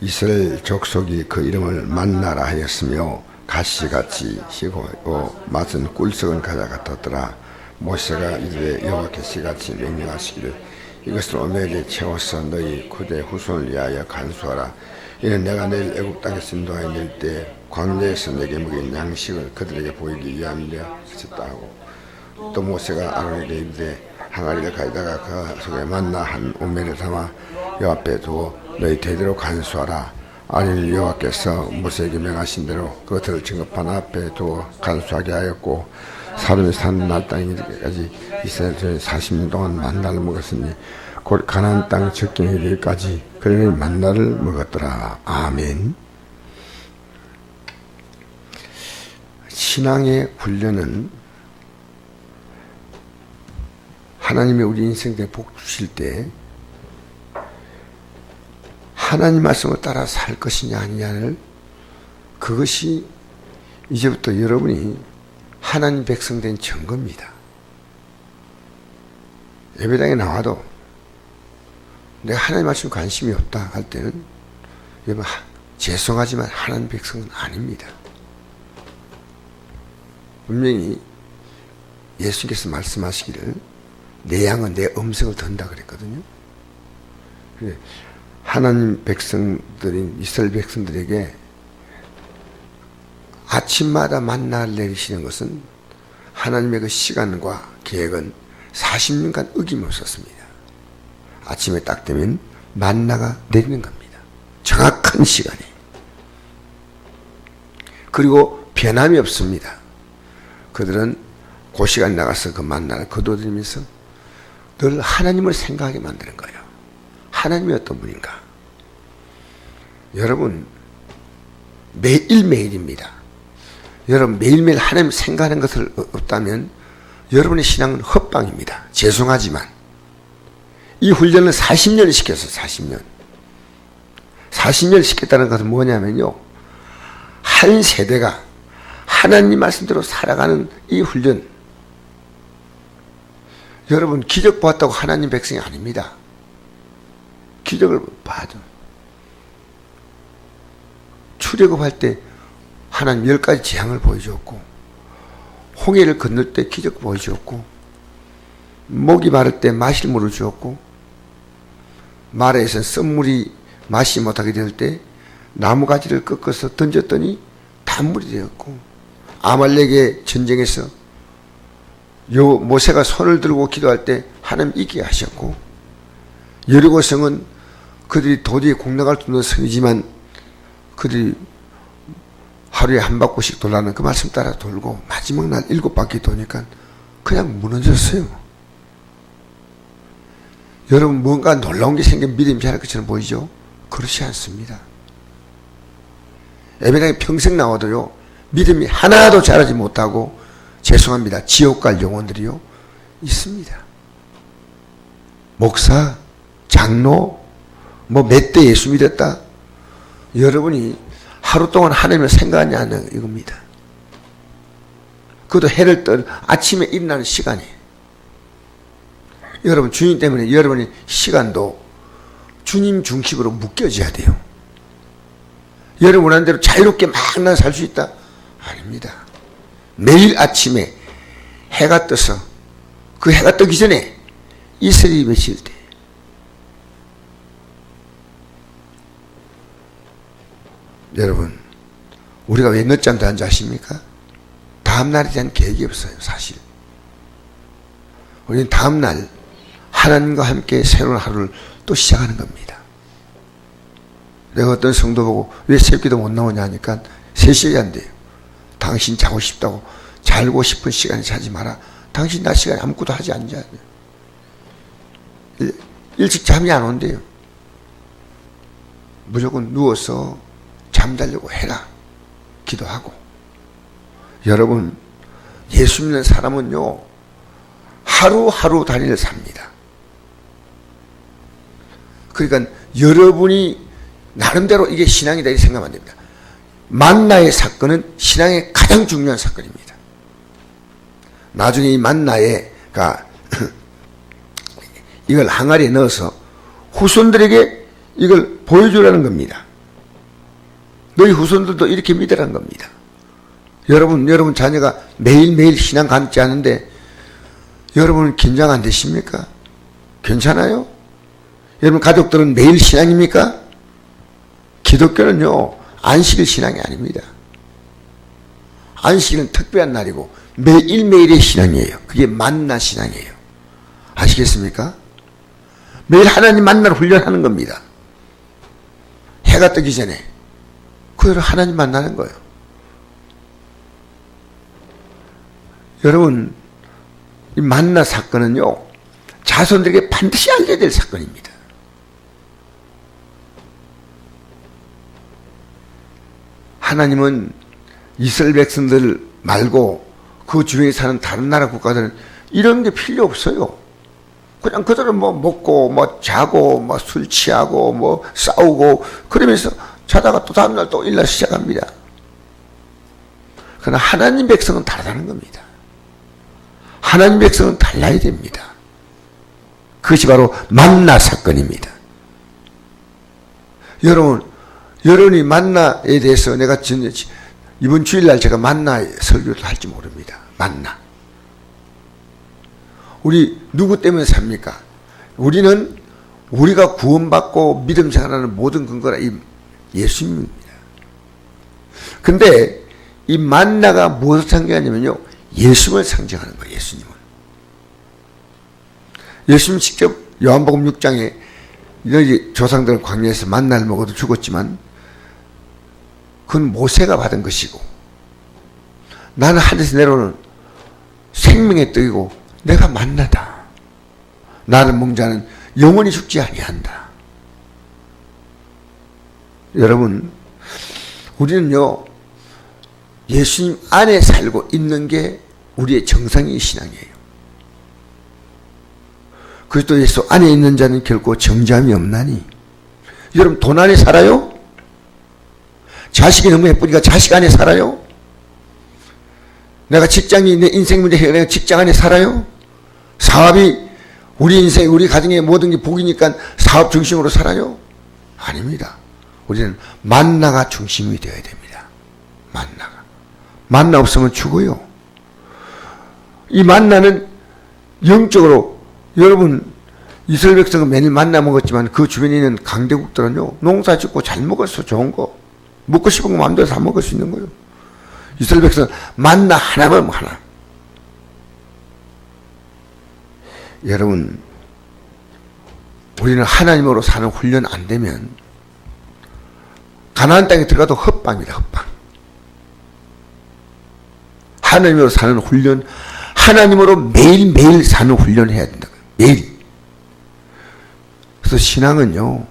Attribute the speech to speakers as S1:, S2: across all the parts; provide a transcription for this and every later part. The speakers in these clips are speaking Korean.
S1: 이스라엘 족속이 그 이름을 만나라 하였으며 가시같이 시고 맛은 꿀썩은 가자 같았더라. 모세가 이르되 여호와께 시같이 명령하시기를 이것을 오멜에 채워서 너희 후대 후손을 위하여 간수하라. 이는 내가 내일 애굽 땅에서 인도하여 낼 때 광야에서 내게 먹인 양식을 그들에게 보이기 위함이라 하셨다 하고, 또 모세가 아론에게 이르되 항아리를 가져다가 그 속에 만나 한 오멜을 담아 여호와 앞에 두어 너희 대대로 간수하라. 아론이 여호와께서 모세에게 명하신 대로 그것을 증거판 앞에 두어 간수하게 하였고, 사람이 사는 날 땅이기까지 이스라엘 40년 동안 만나를 먹었으니 곧 가나안 땅 적경에 이르기까지 그들이 만나를 먹었더라. 아멘. 신앙의 훈련은 하나님이 우리 인생에 복 주실 때 하나님 말씀을 따라 살 것이냐 아니냐를, 그것이 이제부터 여러분이 하나님 백성 된 증거입니다. 예배당에 나와도 내가 하나님 말씀 관심이 없다 할 때는 여러분 죄송하지만 하나님 백성은 아닙니다. 분명히 예수님께서 말씀하시기를 내 양은 내 음성을 듣는다 그랬거든요. 하나님 백성들인 이스라엘 백성들에게 아침마다 만나를 내리시는 것은 하나님의 그 시간과 계획은 40년간 어김없었습니다. 아침에 딱 되면 만나가 내리는 겁니다. 정확한 시간에. 그리고 변함이 없습니다. 그들은 그 시간 나가서 그 만나를 거둬들이면서 늘 하나님을 생각하게 만드는 거예요. 하나님이 어떤 분인가? 여러분, 매일매일입니다. 여러분 매일매일 하나님 생각하는 것을 없다면 여러분의 신앙은 헛방입니다. 죄송하지만 이 훈련을 40년을 시켰어요. 40년을 시켰다는 것은 뭐냐면요, 한 세대가 하나님 말씀대로 살아가는 이 훈련. 여러분 기적 보았다고 하나님 백성이 아닙니다. 기적을 봐도 출애굽할 때 하나님 10가지 재앙을 보여주었고, 홍해를 건널 때 기적 보여주었고, 목이 마를 때 마실 물을 주었고, 마라에서 썸물이 마시지 못하게 될 때 나무가지를 꺾어서 던졌더니 단물이 되었고, 아말렉의 전쟁에서 모세가 손을 들고 기도할 때 하나님 이기게 하셨고, 여리고성은 그들이 도저히 공략할 수 없는 성이지만 그들이 하루에 한 바퀴씩 돌라는 그 말씀 따라 돌고 마지막 날 7바퀴 도니까 그냥 무너졌어요. 여러분 뭔가 놀라운 게 생긴 믿음이 할 것처럼 보이죠? 그렇지 않습니다. 예배당에 평생 나와도요, 믿음이 하나도 자라지 못하고, 죄송합니다, 지옥 갈 영혼들이요 있습니다. 목사, 장로, 몇 대 예수 믿었다. 여러분이 하루 동안 하나님을 생각하냐는 이겁니다. 그것도 해를 떠 아침에 일어나는 시간이. 여러분 주님 때문에 여러분의 시간도 주님 중심으로 묶여져야 돼요. 여러분 원하는 대로 자유롭게 막 난 살 수 있다? 아닙니다. 매일 아침에 해가 떠서 그 해가 뜨기 전에 이슬이 맺힐 때 여러분 우리가 왜 늦잠 자는지 아십니까? 다음날에 대한 계획이 없어요. 사실 우리는 다음날 하나님과 함께 새로운 하루를 또 시작하는 겁니다. 내가 어떤 성도 보고 왜 새벽기도 못 나오냐 하니까 3시간이 안 돼요. 당신 자고 싶다고 자고 싶은 시간에 자지 마라. 당신 낮 시간에 아무것도 하지 않냐. 일찍 잠이 안 온대요. 무조건 누워서 잠자려고 해라. 기도하고. 여러분 예수 믿는 사람은요 하루하루 다니를 삽니다. 그러니까 여러분이 나름대로 이게 신앙이다 이렇게 생각하면 안 됩니다. 만나의 사건은 신앙의 가장 중요한 사건입니다. 나중에 이 만나에가 이걸 항아리에 넣어서 후손들에게 이걸 보여주라는 겁니다. 너희 후손들도 이렇게 믿으라는 겁니다. 여러분 자녀가 매일매일 신앙 감지 않는데 여러분은 긴장 안 되십니까? 괜찮아요? 여러분 가족들은 매일 신앙입니까? 기독교는요, 안식일 신앙이 아닙니다. 안식일은 특별한 날이고 매일매일의 신앙이에요. 그게 만나 신앙이에요. 아시겠습니까? 매일 하나님 만나러 훈련하는 겁니다. 해가 뜨기 전에 그대로 하나님 만나는 거예요. 여러분, 이 만나 사건은요, 자손들에게 반드시 알려야 될 사건입니다. 하나님은 이스라엘 백성들 말고 그 주위에 사는 다른 나라 국가들은 이런 게 필요 없어요. 그냥 그들은 뭐 먹고 뭐 자고 뭐 술 취하고 뭐 싸우고 그러면서 자다가 또 다음날 또 일날 시작합니다. 그러나 하나님 백성은 다르다는 겁니다. 하나님 백성은 달라야 됩니다. 그것이 바로 만나 사건입니다. 여러분이 만나에 대해서 내가 이번 주일날 제가 만나 설교를 할지 모릅니다. 만나. 우리 누구 때문에 삽니까? 우리는 우리가 구원받고 믿음 생활하는 모든 근거가 이 예수님입니다. 근데 이 만나가 무엇을 상징하냐면요, 예수님을 상징하는 거예요. 예수님 직접 요한복음 6장에 너희 조상들은 광야에서 만나를 먹어도 죽었지만 그건 모세가 받은 것이고 나는 하늘에서 내려오는 생명의 떡이고 내가 만나다. 나를 먹는 자는 영원히 죽지 아니한다. 여러분, 우리는요, 예수님 안에 살고 있는 게 우리의 정상의 신앙이에요. 그리스도 예수 안에 있는 자는 결코 정죄함이 없나니. 여러분, 돈 안에 살아요? 자식이 너무 예쁘니까 자식 안에 살아요? 내가 직장이 내 인생 문제 해결해 직장 안에 살아요? 사업이 우리 인생, 우리 가정의 모든 게 복이니까 사업 중심으로 살아요? 아닙니다. 우리는 만나가 중심이 되어야 됩니다. 만나가. 만나 없으면 죽어요. 이 만나는 영적으로, 여러분, 이스라엘 백성은 매일 만나 먹었지만 그 주변에 있는 강대국들은요, 농사 짓고 잘 먹었어. 좋은 거. 먹고 싶은 거 마음대로 다 먹을 수 있는 거예요. 이스라엘 백성은 만나 하나만 하나. 여러분, 우리는 하나님으로 사는 훈련 안 되면 가나안 땅에 들어가도 헛방입니다. 헛방. 하나님으로 사는 훈련, 하나님으로 매일매일 사는 훈련을 해야 된다. 매일. 그래서 신앙은요,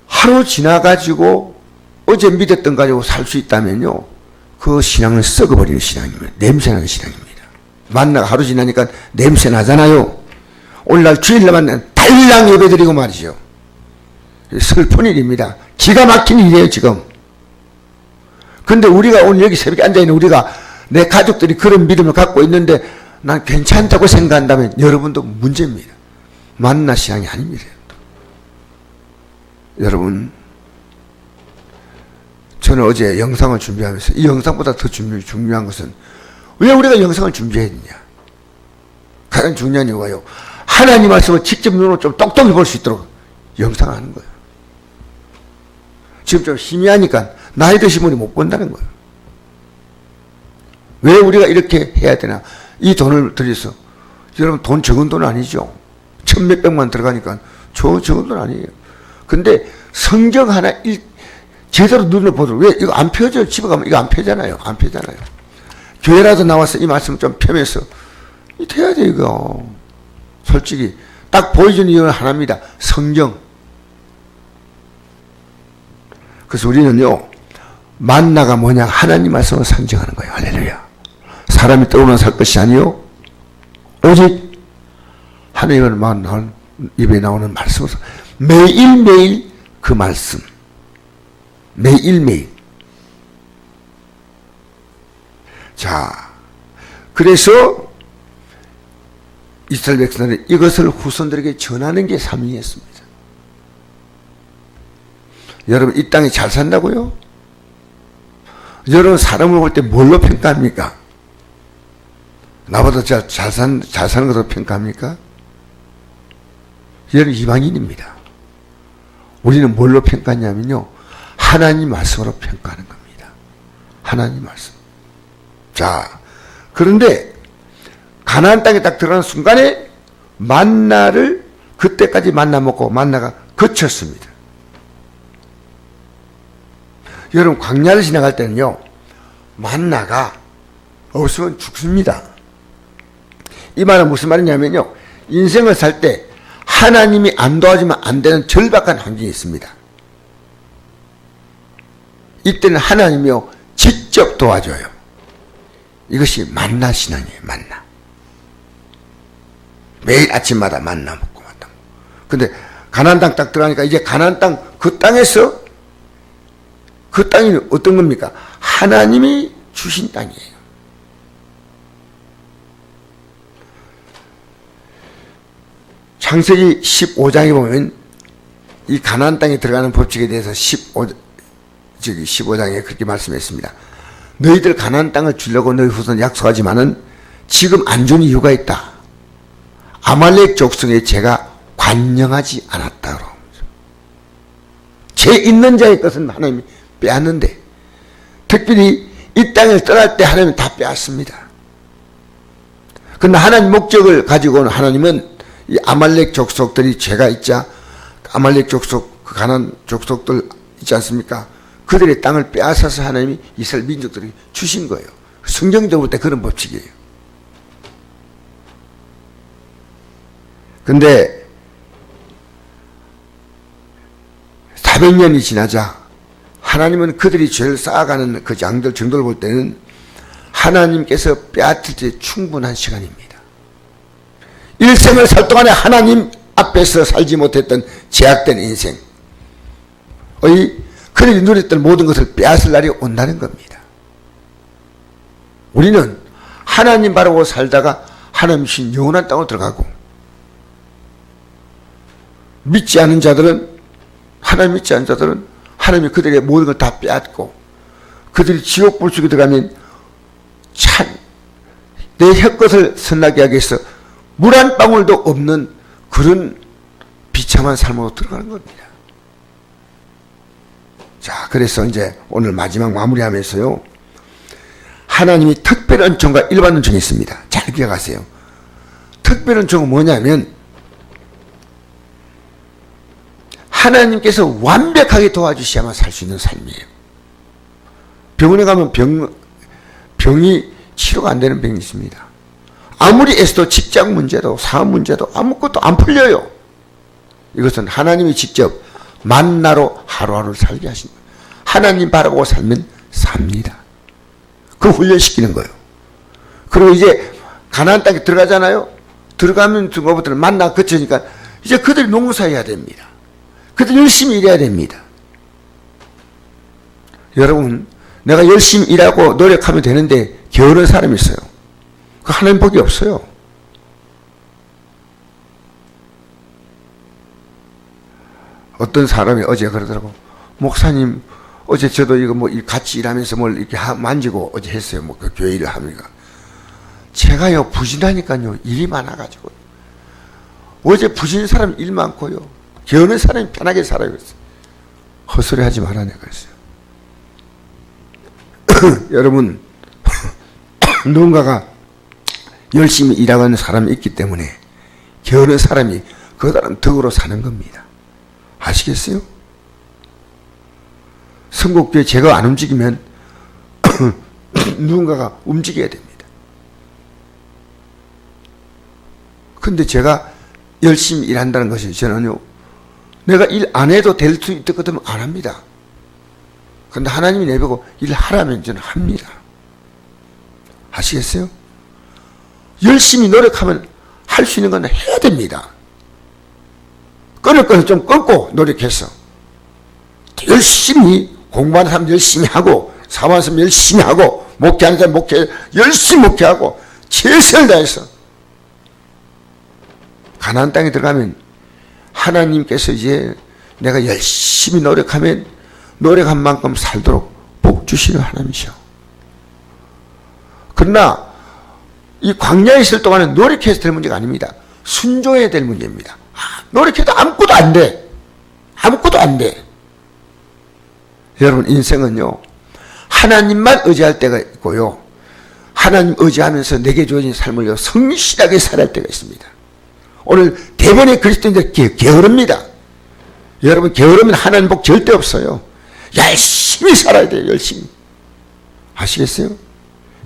S1: 하루 지나가지고 어제 믿었던 가지고 살 수 있다면요, 그 신앙은 썩어버리는 신앙입니다. 냄새나는 신앙입니다. 만나가 하루 지나니까 냄새 나잖아요. 오늘날 주일날 만나면 달랑 예배드리고 말이죠. 슬픈 일입니다. 기가 막힌 일이에요, 지금. 근데 우리가 오늘 여기 새벽에 앉아있는 우리가 내 가족들이 그런 믿음을 갖고 있는데 난 괜찮다고 생각한다면 여러분도 문제입니다. 만나 신앙이 아닙니다. 여러분, 저는 어제 영상을 준비하면서 이 영상보다 더 중요한 것은 왜 우리가 영상을 준비해야 되냐. 가장 중요한 이유가요, 하나님 말씀을 직접 눈으로 좀 똑똑히 볼 수 있도록 영상을 하는 거예요. 지금 좀 희미하니까 나이 드신 분이 못 본다는 거예요. 왜 우리가 이렇게 해야 되나. 이 돈을 들여서, 여러분 돈 적은 돈 아니죠. 천몇백만 들어가니까 적은 돈 아니에요. 근데 성경 하나 제대로 눈을 보도록, 왜 이거 안 펴져요? 집에 가면 이거 안 펴잖아요. 안 펴잖아요. 교회라도 나와서 이 말씀 좀 펴면서 이거 해야 돼. 이거 솔직히 딱 보여주는 이유는 하나입니다. 성경. 그래서 우리는요, 만나가 뭐냐, 하나님 말씀을 상징하는 거예요. 할렐루야. 사람이 떠오르나 살 것이 아니요 오직 하나님의 입에 나오는 말씀을 매일매일 그 말씀, 매일매일. 자, 그래서 이스라엘 백성들은 이것을 후손들에게 전하는 게 사명이었습니다. 여러분 이 땅에 잘 산다고요? 여러분 사람을 볼 때 뭘로 평가합니까? 나보다 잘 사는 것으로 평가합니까? 여러분 이방인입니다. 우리는 뭘로 평가하냐면요, 하나님 말씀으로 평가하는 겁니다. 하나님 말씀. 자, 그런데 가나안 땅에 딱 들어가는 순간에 만나를 그때까지 만나 먹고 만나가 그쳤습니다. 여러분 광야를 지나갈 때는요, 만나가 없으면 죽습니다. 이 말은 무슨 말이냐면요, 인생을 살 때 하나님이 안 도와주면 안 되는 절박한 환경이 있습니다. 이때는 하나님이요 직접 도와줘요. 이것이 만나 신앙이에요. 만나. 매일 아침마다 만나 먹고 만나 먹고. 근데 가나안 땅 딱 들어가니까 이제 가나안 땅 그 땅에서 그 땅이 어떤 겁니까? 하나님이 주신 땅이에요. 창세기 15장에 보면 이 가나안 땅에 들어가는 법칙에 대해서 15장에 그렇게 말씀했습니다. 너희들 가나안 땅을 주려고 너희 후손 약속하지만은 지금 안 준 이유가 있다. 아말렉 족속에 제가 관영하지 않았다. 제 있는 자의 것은 하나님이 빼앗는데, 특별히 이 땅을 떠날 때 하나님은 다 빼앗습니다. 그러나 하나님 목적을 가지고는 하나님은 이 아말렉 족속들이 죄가 있자, 아말렉 족속, 그 가나안 족속들 있지 않습니까? 그들의 땅을 빼앗아서 하나님이 이스라엘 민족들에게 주신 거예요. 성경적으로 볼 때 그런 법칙이에요. 근데 400년이 지나자 하나님은 그들이 죄를 쌓아가는 그 양들 정도를 볼 때는 하나님께서 빼앗을 때 충분한 시간입니다. 일생을 살 동안에 하나님 앞에서 살지 못했던 제약된 인생의 그들이 누렸던 모든 것을 빼앗을 날이 온다는 겁니다. 우리는 하나님 바라고 살다가 하나님 주신 영원한 땅으로 들어가고, 믿지 않은 자들은, 하나님 믿지 않은 자들은 하나님이 그들의 모든 걸 다 빼앗고, 그들이 지옥 불속에 들어가면 참 내 혀끝을 선나게 하기 위해서 물 한 방울도 없는 그런 비참한 삶으로 들어가는 겁니다. 자, 그래서 이제 오늘 마지막 마무리하면서요, 하나님이 특별 은총과 일반 은총이 있습니다. 잘 기억하세요. 특별 은총은 뭐냐면 하나님께서 완벽하게 도와주셔야만 살 수 있는 삶이에요. 병원에 가면 병이 치료가 안 되는 병이 있습니다. 아무리 애써도 직장 문제도 사업 문제도 아무것도 안 풀려요. 이것은 하나님이 직접 만나로 하루하루를 살게 하신 거예요. 하나님 바라보고 살면 삽니다. 그 훈련시키는 거예요. 그리고 이제 가나안 땅에 들어가잖아요. 들어가면 그거부터는 만나 그치니까 이제 그들이 농사해야 됩니다. 그들이 열심히 일해야 됩니다. 여러분, 내가 열심히 일하고 노력하면 되는데 게으른 사람이 있어요. 그 하나님 복이 없어요. 어떤 사람이 어제 그러더라고. 목사님, 어제 저도 이거 뭐 같이 일하면서 뭘 이렇게 만지고 어제 했어요. 뭐 그 교회 일을 하니까. 제가요, 부진하니까요, 일이 많아가지고. 어제 부진 사람 일 많고요. 게으른 사람이 편하게 살아요. 그랬어요. 헛소리 하지 말라네. 그랬어요. 여러분, 누군가가 열심히 일하는 사람이 있기 때문에 게으른 사람이 그다른 덕으로 사는 겁니다. 아시겠어요? 선곡교회 제가 안 움직이면 누군가가 움직여야 됩니다. 근데 제가 열심히 일한다는 것이 저는요, 내가 일 안 해도 될 수 있거든 안 합니다. 근데 하나님이 내보고 일하라면 저는 합니다. 아시겠어요? 열심히 노력하면 할 수 있는 건 해야 됩니다. 끊을 것은 좀 끊고 노력해서 열심히 공부하는 사람 열심히 하고, 사모하는 사람 열심히 하고, 목회하는 사람 열심히 목회하고 최선을 다해서 가나안 땅에 들어가면 하나님께서 이제 내가 열심히 노력하면 노력한 만큼 살도록 복 주시는 하나님이셔. 그러나 이 광야에 있을 동안은 노력해서 될 문제가 아닙니다. 순종해야 될 문제입니다. 노력해도 아무것도 안 돼. 아무것도 안 돼. 여러분, 인생은요, 하나님만 의지할 때가 있고요, 하나님 의지하면서 내게 주어진 삶을 성실하게 살아야 할 때가 있습니다. 오늘 대부분의 그리스도인들 게으릅니다. 여러분, 게으르면 하나님 복 절대 없어요. 열심히 살아야 돼요. 열심히. 아시겠어요?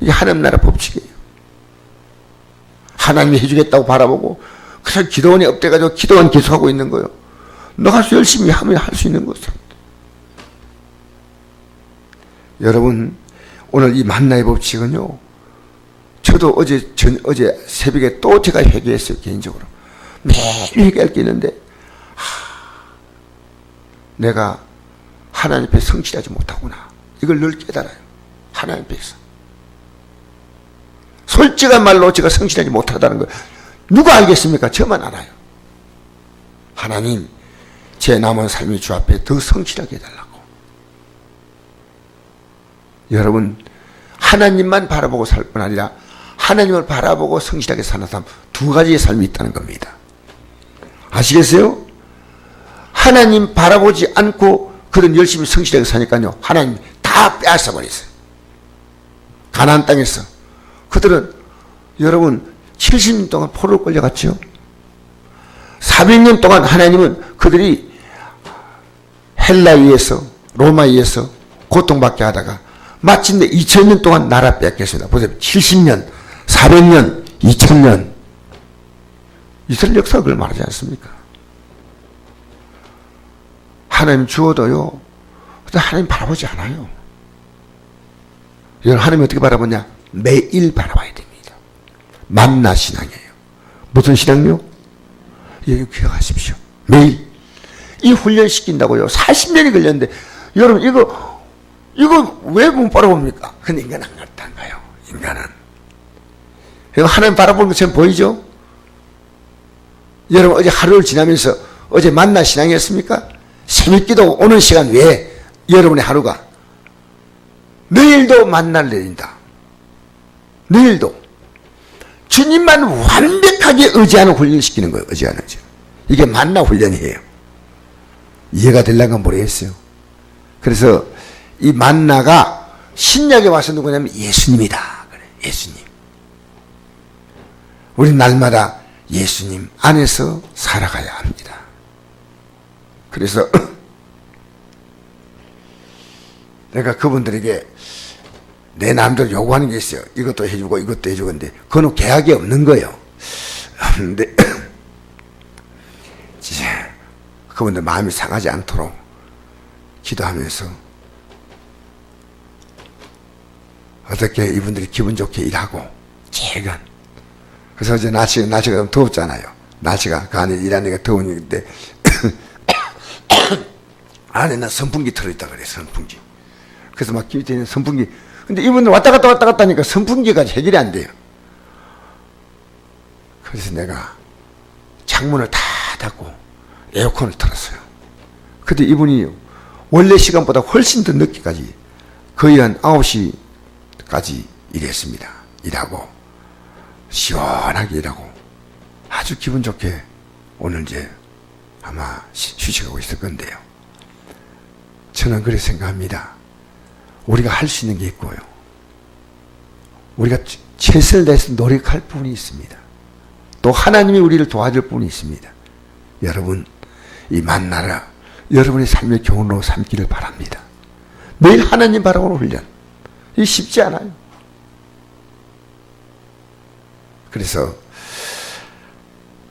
S1: 이게 하나님 나라 법칙이에요. 하나님이 해주겠다고 바라보고 그냥 기도원에 엎대가지고 기도원 계속하고 있는 거예요. 너가 열심히 하면 할 수 있는 것은. 여러분, 오늘 이 만나의 법칙은요, 저도 어제 새벽에 또 제가 회개했어요. 개인적으로 매일 회개할 게 있는데, 내가 하나님 앞에 성실하지 못하구나, 이걸 늘 깨달아요. 하나님 앞에서 솔직한 말로 제가 성실하지 못하다는 걸 누가 알겠습니까? 저만 알아요. 하나님, 제 남은 삶이 주 앞에 더 성실하게 해달라고. 여러분, 하나님만 바라보고 살 뿐 아니라 하나님을 바라보고 성실하게 사는 사람, 두 가지의 삶이 있다는 겁니다. 아시겠어요? 하나님 바라보지 않고 그런 열심히 성실하게 사니까요, 하나님 다 빼앗아버렸어요. 가나안 땅에서 그들은, 여러분, 70년 동안 포로로 끌려갔죠. 400년 동안 하나님은 그들이 헬라에 의해서, 로마에 의해서 고통받게 하다가 마침내 2000년 동안 나라 뺏겼습니다. 보세요. 70년, 400년, 2000년. 이스라엘 역사가 그걸 말하지 않습니까? 하나님 주어도요, 하나님 바라보지 않아요. 여러분, 하나님 어떻게 바라보냐? 매일 바라봐야 됩니다. 만나 신앙이에요. 무슨 신앙요? 여기 기억하십시오. 매일. 이 훈련시킨다고요. 40년이 걸렸는데, 여러분, 이거 왜 못 바라봅니까? 근데 인간은 안 그렇단가요? 인간은. 하나님 바라보는 것처럼 보이죠? 여러분, 어제 하루를 지나면서 어제 만나 신앙이었습니까? 새벽기도 오는 시간 외에 여러분의 하루가 내일도 만나를 내린다. 내일도 주님만 완벽하게 의지하는 훈련을 시키는 거예요. 의지하는 거. 이게 만나 훈련이에요. 이해가 되려면 모르겠어요. 그래서 이 만나가 신약에 와서 누구냐면 예수님이다. 그래, 예수님. 우리 날마다 예수님 안에서 살아가야 합니다. 그래서 내가 그분들에게 내 남들 요구하는 게 있어요. 이것도 해주고 이것도 해주고. 근데 그건 계약이 없는 거예요. 근데 그분들 마음이 상하지 않도록 기도하면서 어떻게 이분들이 기분 좋게 일하고 제가. 그래서 어제 날씨가 좀 더웠잖아요. 날씨가 그 안에 일하는 게 더우니까 안에는 선풍기 틀어있다 그래. 선풍기. 그래서 막 기대는 선풍기. 근데 이분들 왔다 갔다 하니까 선풍기가 해결이 안 돼요. 그래서 내가 창문을 다 닫고 에어컨을 틀었어요. 근데 이분이 원래 시간보다 훨씬 더 늦게까지, 거의 한 9시까지 일했습니다. 일하고 시원하게 일하고 아주 기분 좋게 오늘 이제 아마 휴식하고 있을 건데요. 저는 그렇게 생각합니다. 우리가 할 수 있는 게 있고요, 우리가 최선을 다해서 노력할 부분이 있습니다. 또 하나님이 우리를 도와줄 부분이 있습니다. 여러분, 이 만나라 여러분의 삶의 교훈으로 삼기를 바랍니다. 매일 하나님 바라보는 훈련, 이 쉽지 않아요. 그래서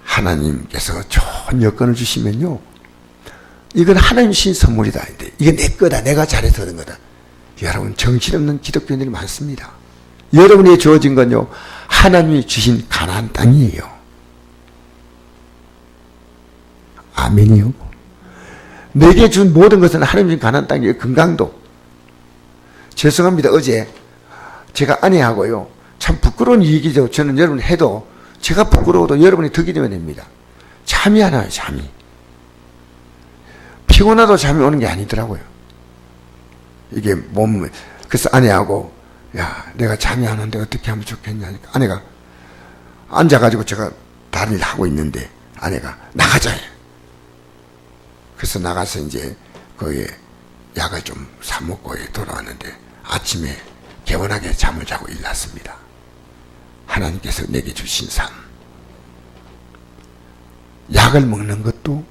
S1: 하나님께서 좋은 여건을 주시면요, 이건 하나님 주신 선물이다. 이게 내 거다, 내가 잘해서 얻은 거다. 여러분, 정신없는 기독교인들이 많습니다. 여러분이 주어진 건요, 하나님이 주신 가나안 땅이에요. 아멘이요. 내게 준 모든 것은 하나님 주신 가나안 땅이에요. 금강도. 죄송합니다. 어제 제가 아내하고요, 참 부끄러운 얘기죠. 저는 여러분 해도 제가 부끄러워도 여러분이 덕이 되면 됩니다. 잠이 안 와요. 잠이. 피곤하도 잠이 오는 게 아니더라고요. 이게 몸, 그래서 아내하고, 야, 내가 잠이 안 오는데 어떻게 하면 좋겠냐니까. 아내가 앉아가지고 제가 다른 일 하고 있는데, 아내가 나가자. 그래서 나가서 이제 거기에 약을 좀 사먹고 돌아왔는데, 아침에 개운하게 잠을 자고 일어났습니다. 하나님께서 내게 주신 삶. 약을 먹는 것도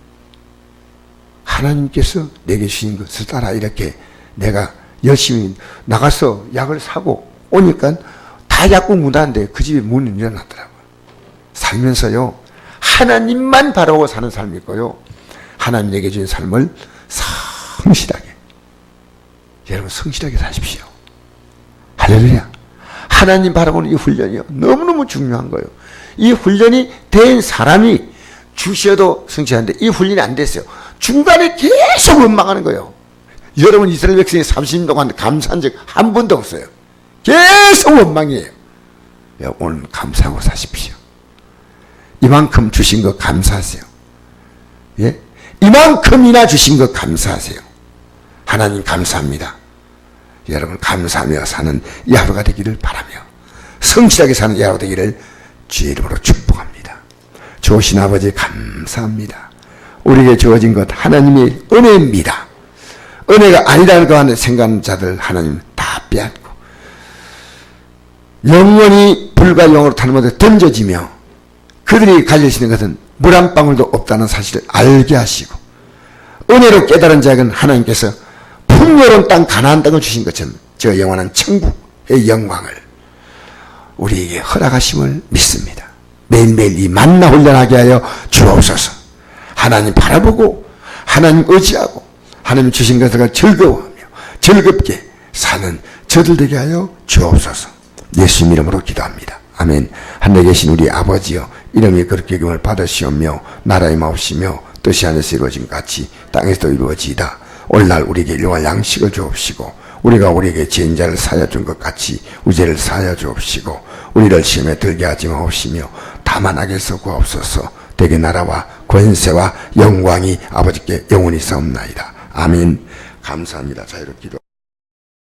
S1: 하나님께서 내게 주신 것을 따라 이렇게 내가 열심히 나가서 약을 사고 오니까 다 약국 문화인데 그 집에 문이 열어놨더라고요. 살면서요, 하나님만 바라보고 사는 삶이 있고요, 하나님 내게 주신 삶을 성실하게, 여러분 성실하게 사십시오. 할렐루야. 하나님 바라보는 이 훈련이요, 너무너무 중요한 거예요. 이 훈련이 된 사람이 주셔도 성실한데 이 훈련이 안 됐어요. 중간에 계속 원망하는 거예요. 여러분 이스라엘 백성이 30년 동안 감사한 적 한 번도 없어요. 계속 원망이에요. 오늘 감사하고 사십시오. 이만큼 주신 것 감사하세요. 예? 이만큼이나 주신 것 감사하세요. 하나님 감사합니다. 여러분 감사하며 사는 이 하루가 되기를 바라며 성실하게 사는 이 하루가 되기를 주의 이름으로 축복합니다. 좋으신 아버지 감사합니다. 우리에게 주어진 것 하나님의 은혜입니다. 은혜가 아니라는 거 생각하는 자들 하나님 다 빼앗고 영원히 불과 영으로 타는 곳에 던져지며 그들이 가질 수 있는 것은 물 한 방울도 없다는 사실을 알게 하시고 은혜로 깨달은 자에게는 하나님께서 풍요로운 땅 가나안 땅을 주신 것처럼 저 영원한 천국의 영광을 우리에게 허락하심을 믿습니다. 매일매일 이 만나 훈련하게 하여 주옵소서. 하나님 바라보고 하나님 의지하고 하나님 주신 것을 즐거워하며 즐겁게 사는 저들 되게 하여 주옵소서. 예수 이름으로 기도합니다. 아멘. 하늘에 계신 우리 아버지여, 이름이 그렇게 기름을 받으시오며 나라의 마옵시며 뜻이 하늘에서 이루어진 같이 땅에서도 이루어지이다. 오늘날 우리에게 일용할 양식을 주옵시고 우리가 우리에게 죄인 자를 사하여 준 것 같이 우리 죄를 사하여 주옵시고 우리를 시험에 들게 하지 마옵시며 다만 악에서 구하옵소서. 대개 나라와 권세와 영광이 아버지께 영원히 싸움나이다. 아멘. 감사합니다. 자, 이렇게 기도.